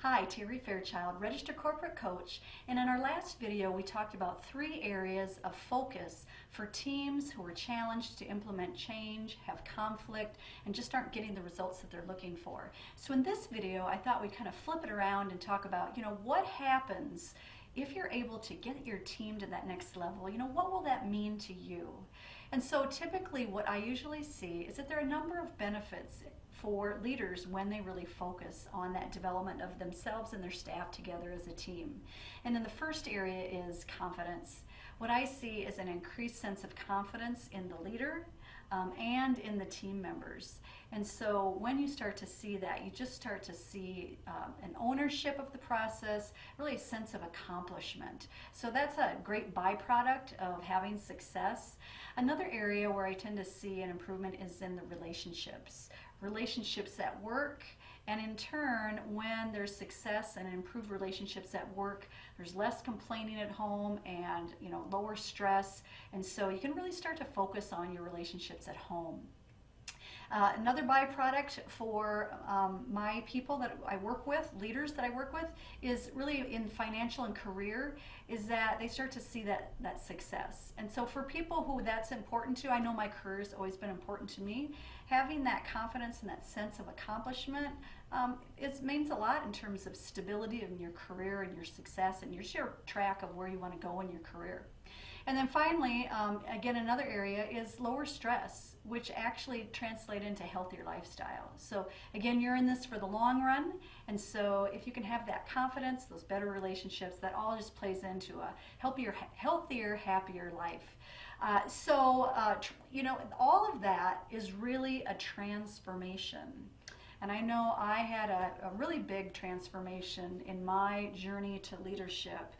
Hi, Terry Fairchild, Registered Corporate Coach, and in our last video we talked about 3 areas of focus for teams who are challenged to implement change, have conflict, and just aren't getting the results that they're looking for. So in this video I thought we'd kind of flip it around and talk about, what happens if you're able to get your team to that next level. What will that mean to you? And so typically what I usually see is that there are a number of benefits for leaders when they really focus on that development of themselves and their staff together as a team. And then the first area is confidence. What I see is an increased sense of confidence in the leader and in the team members. And so when you start to see that, you just start to see an ownership of the process, really a sense of accomplishment. So that's a great byproduct of having success. Another area where I tend to see an improvement is in the relationships at work, and in turn, when there's success and improved relationships at work, there's less complaining at home and lower stress, and so you can really start to focus on your relationships at home. Another byproduct for my people that I work with, leaders that I work with, is really in financial and career, is that they start to see that success. And so for people who that's important to, I know my career has always been important to me, having that confidence and that sense of accomplishment, it means a lot in terms of stability in your career and your success, and your track of where you want to go in your career. And then finally, again, another area is lower stress, which actually translate into healthier lifestyle. So again, you're in this for the long run, and so if you can have that confidence, those better relationships, that all just plays into a healthier, happier life. All of that is really a transformation. And I know I had a really big transformation in my journey to leadership.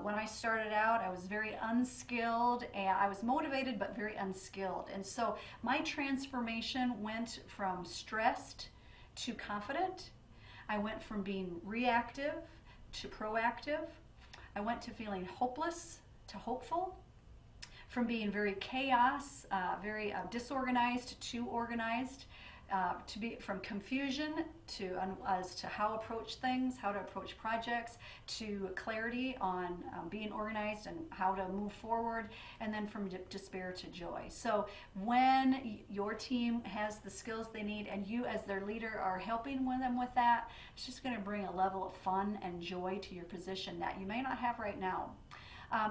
When I started out, I was very unskilled, and I was motivated but very unskilled. And so my transformation went from stressed to confident. I went from being reactive to proactive. I went to feeling hopeless to hopeful. From being very very disorganized to organized. To be from confusion as to how to approach things, how to approach projects, to clarity on being organized and how to move forward, and then from despair to joy. So when your team has the skills they need and you as their leader are helping them with that, it's just going to bring a level of fun and joy to your position that you may not have right now.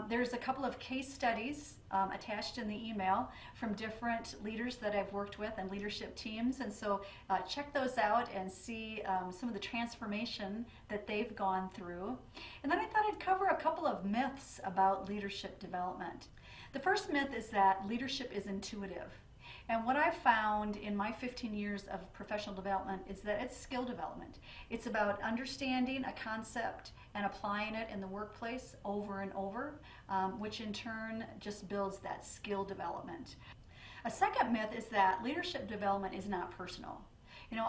There's a couple of case studies attached in the email from different leaders that I've worked with and leadership teams, and so check those out and see some of the transformation that they've gone through. And then I thought I'd cover a couple of myths about leadership development. The first myth is that leadership is intuitive. And what I've found in my 15 years of professional development is that it's skill development. It's about understanding a concept and applying it in the workplace over and over, which in turn just builds that skill development. A second myth is that leadership development is not personal.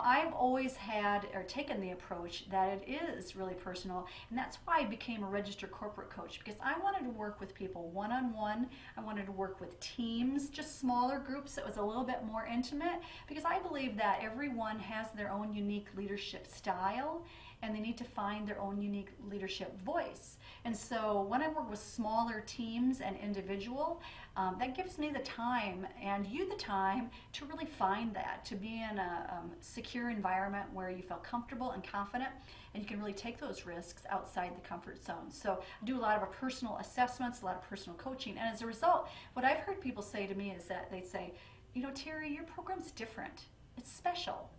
I've always had or taken the approach that it is really personal, and that's why I became a registered corporate coach, because I wanted to work with people one-on-one. I wanted to work with teams, just smaller groups that was a little bit more intimate, because I believe that everyone has their own unique leadership style, and they need to find their own unique leadership voice. And so when I work with smaller teams and individual, that gives me the time and you the time to really find that, to be in a secure environment where you feel comfortable and confident, and you can really take those risks outside the comfort zone. So I do a lot of personal assessments, a lot of personal coaching, and as a result, what I've heard people say to me is that they say, Terry, your program's different. It's special.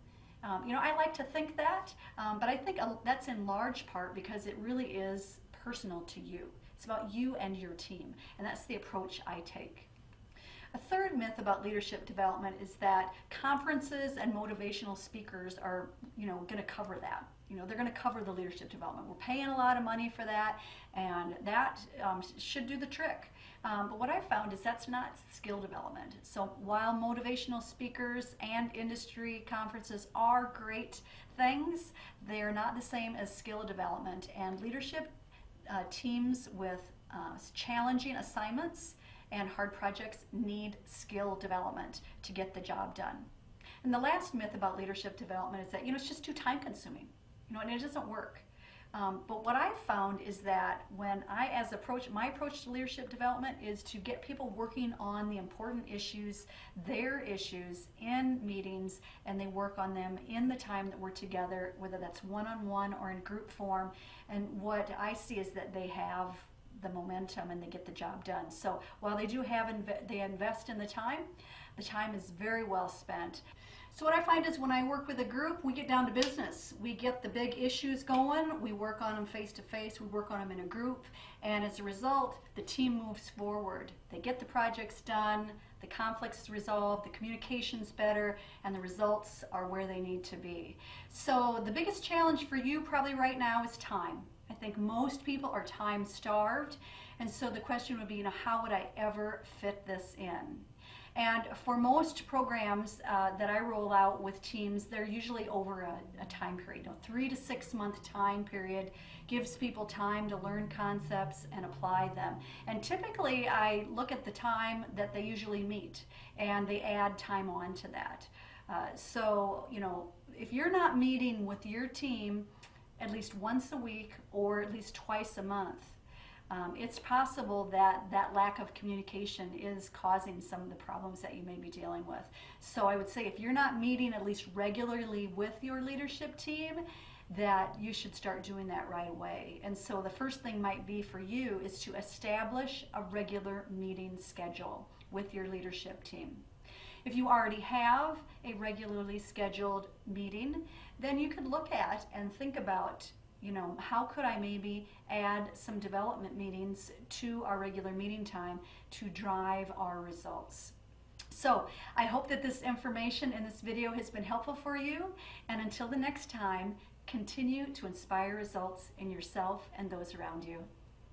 I like to think that, but I think that's in large part because it really is personal to you. It's about you and your team, and that's the approach I take. A third myth about leadership development is that conferences and motivational speakers are, going to cover that. They're going to cover the leadership development. We're paying a lot of money for that, and that should do the trick. But what I've found is that's not skill development. So while motivational speakers and industry conferences are great things, they are not the same as skill development. And leadership teams with challenging assignments and hard projects need skill development to get the job done. And the last myth about leadership development is that it's just too time consuming, and it doesn't work. But what I found is that when my approach to leadership development is to get people working on the important issues, their issues in meetings, and they work on them in the time that we're together, whether that's one-on-one or in group form. And what I see is that they have the momentum and they get the job done. So while they do they invest in the time is very well spent. So what I find is when I work with a group, we get down to business. We get the big issues going, we work on them face to face, we work on them in a group, and as a result, the team moves forward. They get the projects done, the conflicts resolved, the communication's better, and the results are where they need to be. So the biggest challenge for you probably right now is time. I think most people are time starved, and so the question would be, how would I ever fit this in? And for most programs that I roll out with teams, they're usually over a time period. 3 to 6 month time period gives people time to learn concepts and apply them. And typically I look at the time that they usually meet and they add time on to that. So if you're not meeting with your team at least once a week or at least twice a month, it's possible that that lack of communication is causing some of the problems that you may be dealing with. So I would say if you're not meeting at least regularly with your leadership team, that you should start doing that right away. And so the first thing might be for you is to establish a regular meeting schedule with your leadership team. If you already have a regularly scheduled meeting, then you could look at and think about, how could I maybe add some development meetings to our regular meeting time to drive our results. So I hope that this information in this video has been helpful for you, and until the next time, continue to inspire results in yourself and those around you.